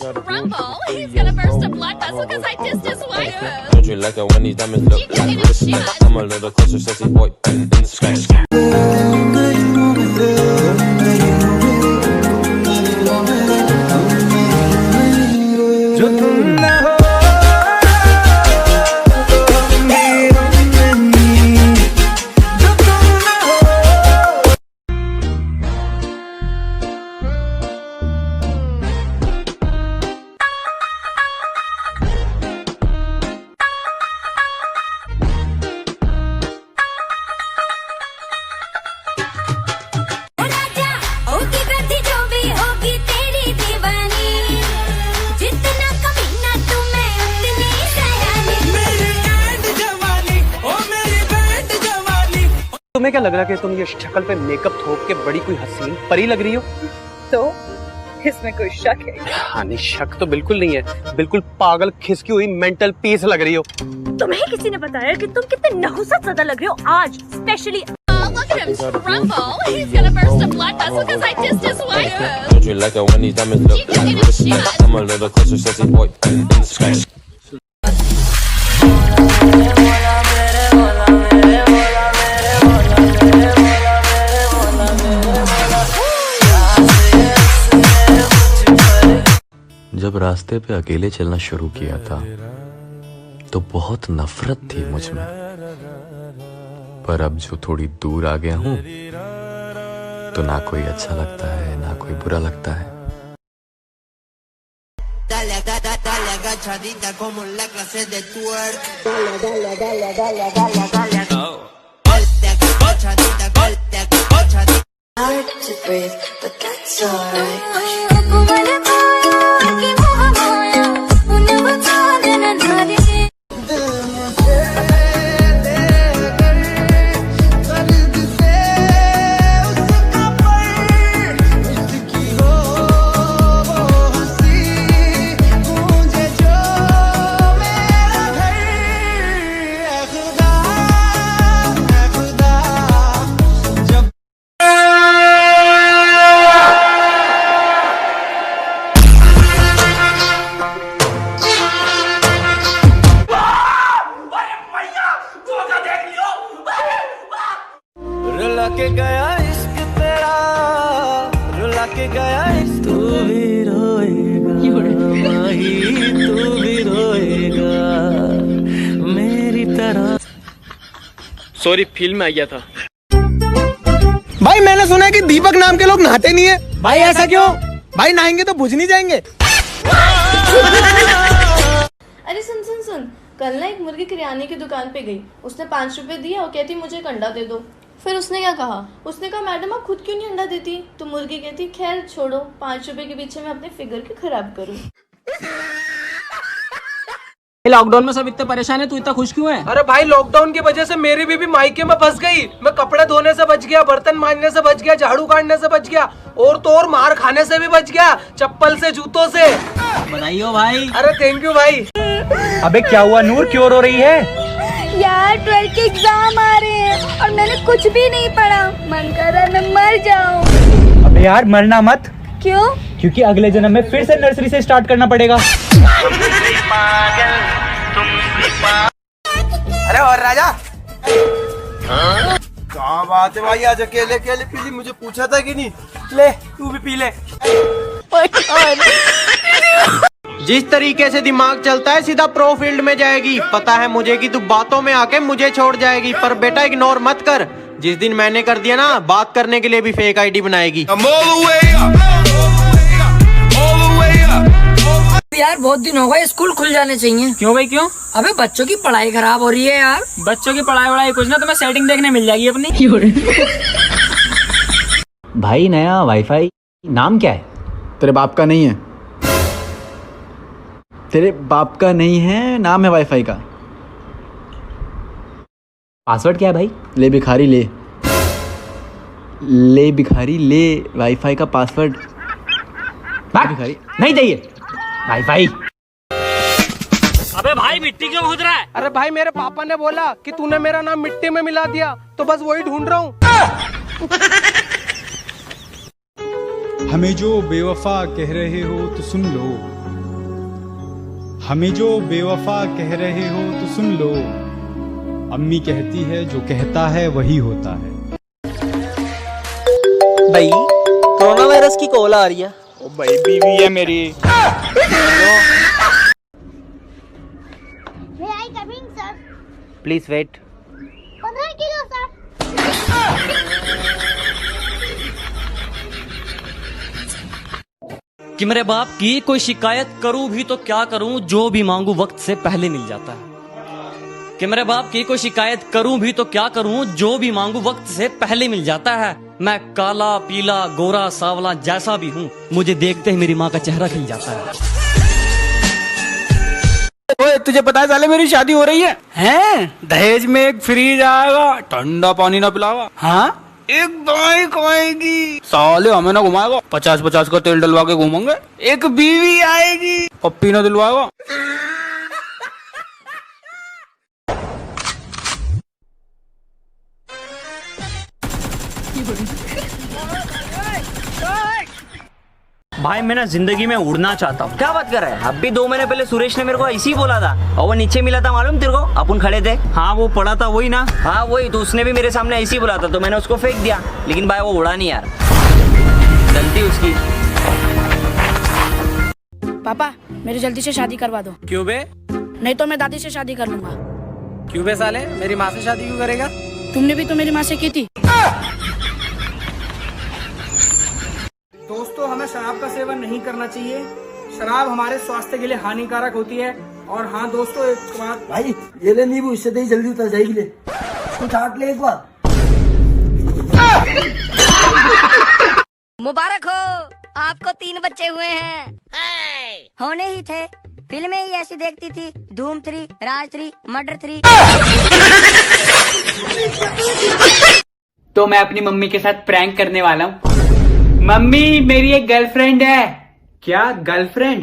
rumble. He's gonna burst a blood vessel because I dissed his wife. Don't you like it when these diamonds look like wristbands? I'm a little closer, sexy boy, in the sky. तुम्हें क्या लग रहा है कि तुम ये शक्ल पे मेकअप थोप के बड़ी कोई हसीन परी लग रही हो? तो इसमें कोई शक है? हाँ नहीं, शक तो बिल्कुल नहीं है, बिल्कुल पागल खिसकी हुई मेंटल पीस लग रही हो। तुम्हें किसी ने बताया कि तुम कितने नहुसत ज़्यादा लग रहे हो आज specially? Look at him rumble. He's gonna burst a blood vessel because I dissed his wife. Don't you like it when these diamonds look like wristbands? I'm a little closer, sexy boy, in the sky. जब रास्ते पे अकेले चलना शुरू किया था तो बहुत नफरत थी मुझ में, पर अब जो थोड़ी दूर आ गया हूँ तो ना कोई अच्छा लगता है ना कोई बुरा लगता है। Hard to breathe, but that's alright. रुला के गया इश्क तेरा, रुला के गया इश्क। तू भी रोएगा माही, तू भी रोएगा मेरी तरह। सॉरी, फील्ड में आ गया था। भाई मैंने सुना है कि दीपक नाम के लोग नहाते नहीं है। भाई ऐसा क्यों? भाई नहाएंगे तो बुझ नहीं जाएंगे। अरे सुन सुन सुन, कल ना एक मुर्गी किराने की दुकान पे गई, उसने 5 रुपए दिए और कहती मुझे एक अंडा दे दो। फिर उसने क्या कहा? उसने कहा मैडम आप खुद क्यों नहीं अंडा देती? तो मुर्गी कहती खैर छोड़ो, 5 रुपए के पीछे मैं अपने फिगर क्यों खराब करूं। लॉकडाउन में सब इतने परेशान है, तू इतना खुश क्यों है? अरे भाई लॉकडाउन की वजह से मेरी बीवी मायके में फंस गई। मैं कपड़े धोने से बच गया, बर्तन मांजने से बच गया, झाड़ू काटने से बच गया और तो और मार खाने से भी बच गया, चप्पल से जूतों से। बधाई हो भाई। अरे थैंक यू भाई। अबे क्या हुआ नूर, क्यों रो रही है? यार 12 के एग्जाम आ रहे हैं और मैंने कुछ भी नहीं पढ़ा, मन कर रहा है मैं मर जाऊं। अबे यार मरना मत। क्यों? क्योंकि अगले जन्म में फिर से नर्सरी से स्टार्ट करना पड़ेगा। अरे और राजा क्या बात है भाई, आज अकेले अकेले पी ली? मुझे पूछा था कि नहीं? ले तू भी पी ले। जिस तरीके से दिमाग चलता है सीधा प्रो फील्ड में जाएगी। पता है मुझे कि तू बातों में आके मुझे छोड़ जाएगी, पर बेटा इग्नोर मत कर। जिस दिन मैंने कर दिया ना, बात करने के लिए भी फेक आईडी बनाएगी। यार बहुत दिन हो गए, स्कूल खुल जाने चाहिए। क्यों भाई क्यों? अबे बच्चों की पढ़ाई खराब हो रही है यार। बच्चों की पढ़ाई वढ़ाई कुछ ना, तुम्हें सेटिंग देखने मिल जाएगी अपनी। भाई नया वाईफाई नाम क्या है? तेरे बाप का नहीं है। तेरे बाप का नहीं है, नाम है वाईफाई का। पासवर्ड क्या है भाई? ले भिखारी ले, ले भिखारी ले वाईफाई का पासवर्ड। भिखारी नहीं चाहिए वाईफाई। अबे भाई मिट्टी क्यों खोद रहा है? अरे भाई मेरे पापा ने बोला कि तूने मेरा नाम मिट्टी में मिला दिया, तो बस वही ढूंढ रहा हूँ। हमें जो बेवफा कह रहे हो तो सुन लो, हमें जो बेवफा कह रहे हो तो सुन लो, अम्मी कहती है जो कहता है वही होता है। भाई कोरोना वायरस की कॉल आ रही है। ओ भाई बीवी है मेरी। Please wait. 15 kilo sir. कि मेरे बाप की कोई शिकायत करूं भी तो क्या करूं, जो भी मांगू वक्त से पहले मिल जाता है। कि मेरे बाप की कोई शिकायत करूं भी तो क्या करूं, जो भी मांगू वक्त से पहले मिल जाता है। मैं काला पीला गोरा सावला जैसा भी हूं, मुझे देखते ही मेरी माँ का चेहरा खिल जाता है। ओए तुझे पता है साले मेरी शादी हो रही है? हैं? दहेज में एक फ्रीज आएगा, ठंडा पानी ना पिलावा। हाँ? एक बाइक आएगी, साले हमें ना घुमाएगा, 50-50 का तेल डलवा के घूमेंगे। एक बीवी आएगी, पप्पी ना दिलवाएगा। भाई मैं ना जिंदगी में उड़ना चाहता हूँ। क्या बात कर रहा है? अभी 2 महीने पहले सुरेश ने मेरे को ऐसे ही बोला था, और वो नीचे मिला था मालूम तेरे को, अपन खड़े थे। हाँ वो पड़ा था वही ना। हाँ वही, तो उसने भी मेरे सामने ऐसे ही बोला था, तो मैंने उसको फेंक दिया, लेकिन भाई वो उड़ा नहीं यार, गलती उसकी। पापा मेरी जल्दी से शादी करवा दो। क्यों बे? नहीं तो मैं दादी से शादी कर लूंगा। क्यों बे साले, मेरी माँ से शादी क्यों करेगा? तुमने भी तो मेरी माँ से की थी। दोस्तों हमें शराब का सेवन नहीं करना चाहिए, शराब हमारे स्वास्थ्य के लिए हानिकारक होती है। और हाँ दोस्तों एक बात, भाई ये ले नींबू, इससे दही जल्दी उतर जाएगी। ले इसको चाट ले एक बार। मुबारक हो, आपको 3 बच्चे हुए हैं। होने ही थे, फिल्में ही ऐसी देखती थी, धूम 3, राज 3, मर्डर 3। तो मैं अपनी मम्मी के साथ प्रैंक करने वाला हूँ। मम्मी मेरी एक गर्लफ्रेंड है। क्या गर्लफ्रेंड?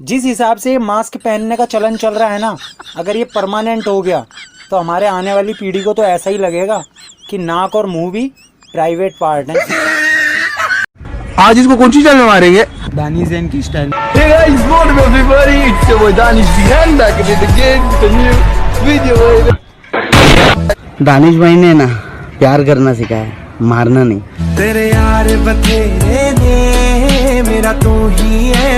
जिस हिसाब से मास्क पहनने का चलन चल रहा है ना, अगर ये परमानेंट हो गया तो हमारे आने वाली पीढ़ी को तो ऐसा ही लगेगा कि नाक और मुंह भी प्राइवेट पार्ट है। आज इसको कौन सी स्टाइल में मारेंगे? दानिश जैन की style. Hey guys, morning everybody, it's your boy Danish Zihan back at it again with a new video. Danish भाई ने ना प्यार करना सिखाया, मारना नहीं। तेरे यार बथेरे ने, मेरा तू ही है।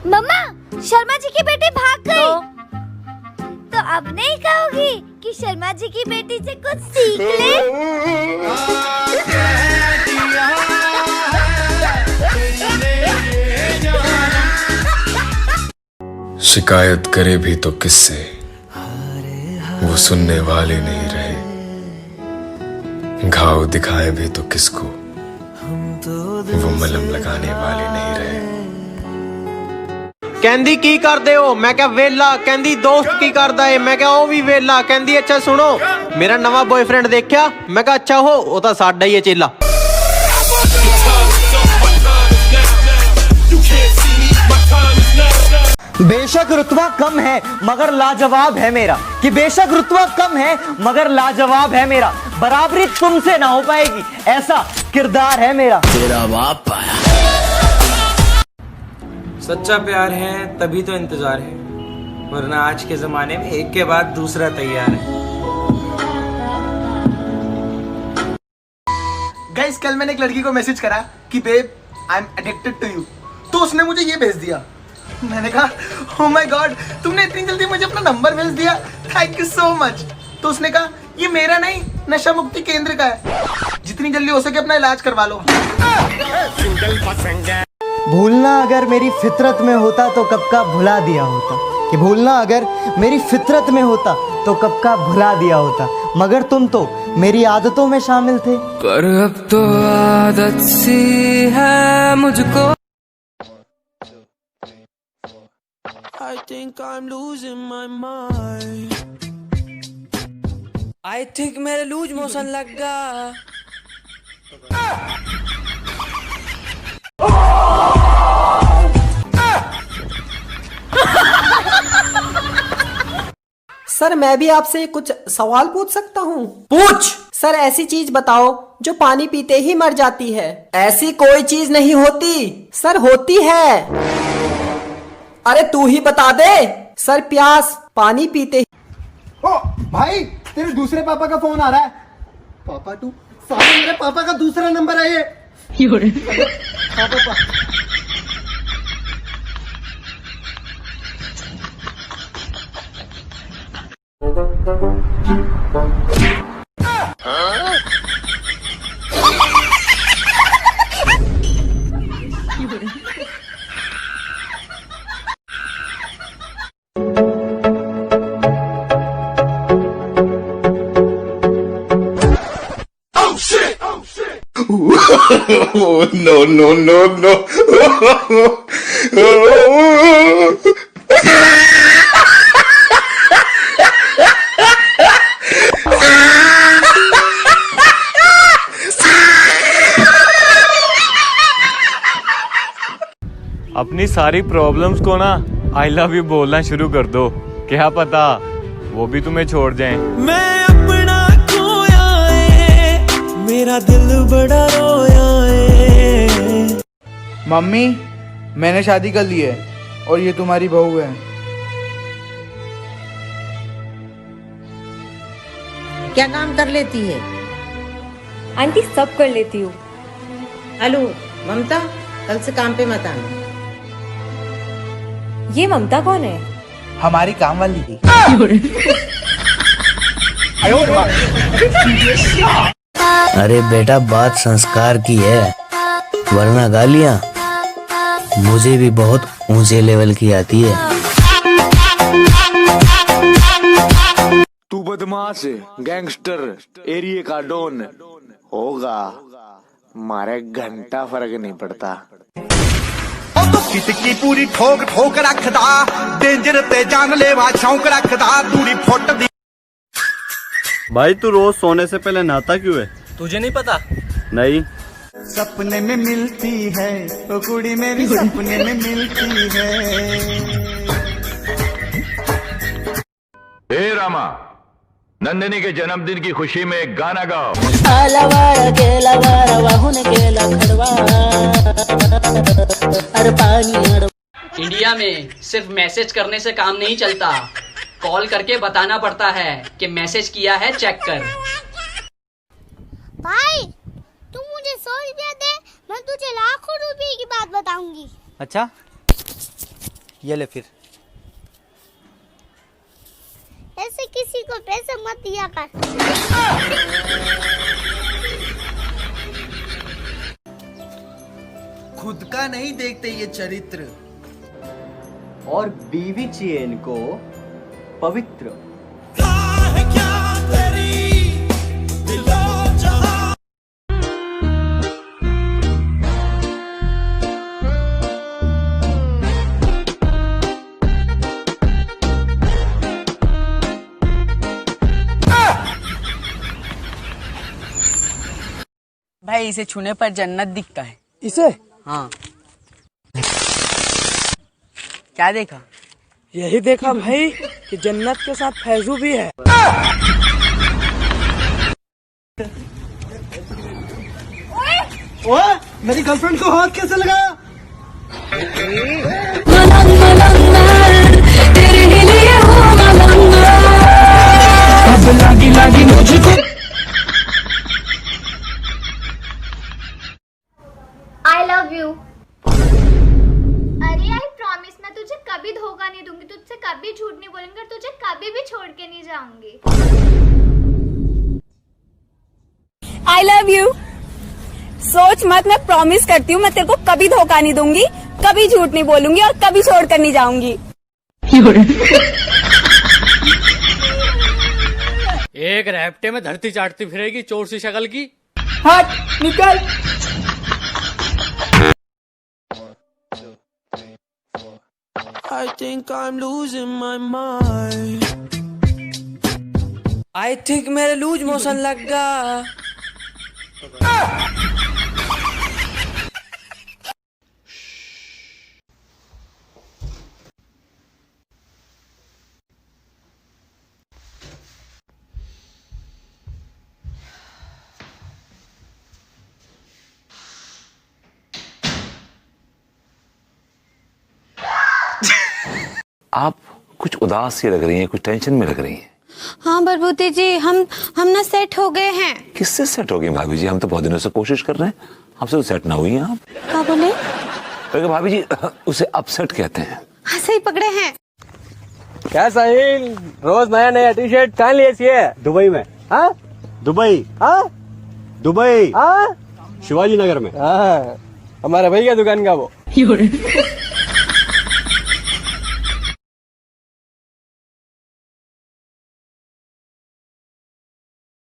मम्मा शर्मा जी की बेटी भाग गई। तो अब नहीं कहोगी कि शर्मा जी की बेटी से कुछ सीख ले? शिकायत करे भी तो किससे, वो सुनने वाले नहीं रहे। घाव दिखाए भी तो किसको, वो मलहम लगाने वाले नहीं रहे। कहंदी की करदे हो? मैं क्या वेला। कहंदी दोस्त की करदा है? मैं क्या ओ भी वेला। कहंदी अच्छा सुनो, मेरा नवा बॉयफ्रेंड देखा? मैं क्या अच्छा हो, वो तो साडा ही है चेला। बेशक रुतबा कम है मगर लाजवाब है मेरा, कि बेशक रुतबा कम है मगर लाजवाब है मेरा। बराबरी तुमसे ना हो पाएगी, ऐसा किरदार है मेरा। तेरा बाप पाया। सच्चा प्यार है तभी तो इंतजार है, वरना आज के जमाने में एक के बाद दूसरा तैयार है। गाइस कल मैंने एक लड़की को मैसेज करा कि babe I am addicted to you, तो उसने मुझे ये भेज दिया। मैंने कहा ओह माय गॉड, तुमने इतनी जल्दी मुझे अपना नंबर भेज दिया, थैंक यू सो मच। तो उसने कहा ये मेरा नहीं, नशा मुक्ति केंद्र का है, जितनी जल्दी हो सके अपना इलाज करवा लो। भूलना अगर मेरी फितरत में होता तो कब का भुला दिया होता, कि भूलना अगर मेरी फितरत में होता तो कब का भुला दिया होता, मगर तुम तो मेरी आदतों में शामिल थे। पर अब तो आदत सी है मुझको। I think I'm losing my mind. I think मेरे लूज मोशन लग गया। सर मैं भी आपसे कुछ सवाल पूछ सकता हूँ? पूछ। सर ऐसी चीज बताओ जो पानी पीते ही मर जाती है। ऐसी कोई चीज नहीं होती। सर होती है। अरे तू ही बता दे। सर प्यास पानी पीते ही। ओ भाई तेरे दूसरे पापा का फोन आ रहा है। पापा तू साले मेरे पापा का दूसरा नंबर है ये। हाँ पापा। Oh, no, no, no, no. अपनी सारी प्रॉब्लम्स को ना आई लव यू बोलना शुरू कर दो, क्या पता वो भी तुम्हें छोड़ जाएं। मैं अपना खोया है, मेरा दिल बड़ा रोया है। मम्मी मैंने शादी कर ली है और ये तुम्हारी बहू है। क्या काम कर लेती है? आंटी सब कर लेती हूँ। हेलो ममता, कल से काम पे मत आना। ये ममता कौन है? हमारी काम वाली थी। अरे बेटा बात संस्कार की है, वरना गालियाँ मुझे भी बहुत ऊंचे लेवल की आती है। तू बदमाश गैंगस्टर एरिया का डॉन होगा, मारे घंटा फर्क नहीं पड़ता। तो कितकी पूरी ठोक ठोक रखदा, डेंजर ते जानलेवा शौक रखदा, दूरी फुट दी। भाई तू रोज सोने से पहले नहाता क्यों है? तुझे नहीं पता? नहीं। सपने में मिलती है ओ कुड़ी मेरी, सपने में मिलती है। हे रामा, नंदिनी के जन्मदिन की खुशी में एक गाना गाओ। इंडिया में सिर्फ मैसेज करने से काम नहीं चलता, कॉल करके बताना पड़ता है कि मैसेज किया है, चेक कर। भाई तू मुझे 100 रुपया दे, मैं तुझे लाखों रुपए की बात बताऊंगी। अच्छा ये ले फिर। ऐसे किसी को पैसे मत दिया कर। खुद का नहीं देखते ये चरित्र, और बीवी चाहिए इनको पवित्र। भाई इसे छूने पर जन्नत दिखता है। इसे? हाँ। क्या देखा? यही देखा भाई कि जन्नत के साथ फैजू भी है। ओए मेरी गर्लफ्रेंड को हाथ कैसे लगाया? अब लागी लागी मुझको। I love you. अरे आई प्रॉमिस, मैं तुझे कभी धोखा नहीं दूंगी, तुझसे कभी झूठ नहीं बोलूंगी और तुझे कभी भी छोड़ के नहीं जाऊंगी। I love you. सोच मत, मैं प्रॉमिस करती हूँ मैं तेरे को कभी धोखा नहीं दूंगी, कभी झूठ नहीं बोलूंगी और कभी छोड़ कर नहीं जाऊंगी। एक रैप्टे में धरती चाटती फिरेगी चोर सी शक्ल की। हट निकल। I think I'm losing my mind. I think मेरे लूज मोशन लग गया। आप कुछ उदास सी लग रही हैं, कुछ टेंशन में लग रही हैं। हाँ बरबूती जी, हम ना सेट हो गए हैं। किससे सेट हो गई भाभी जी? हम तो बहुत दिनों से कोशिश कर रहे हैं, हमसे तो सेट ना हुई हैं आप। क्या बोले? तो भाभी जी उसे अपसेट कहते हैं। हाँ सही पकड़े हैं। क्या साहिल, रोज नया नया टी शर्ट कहाँ लिए है? दुबई में। हाँ दुबई। हाँ दुबई। हाँ शिवाजी नगर में। हाँ हमारे भैया दुकान का वो।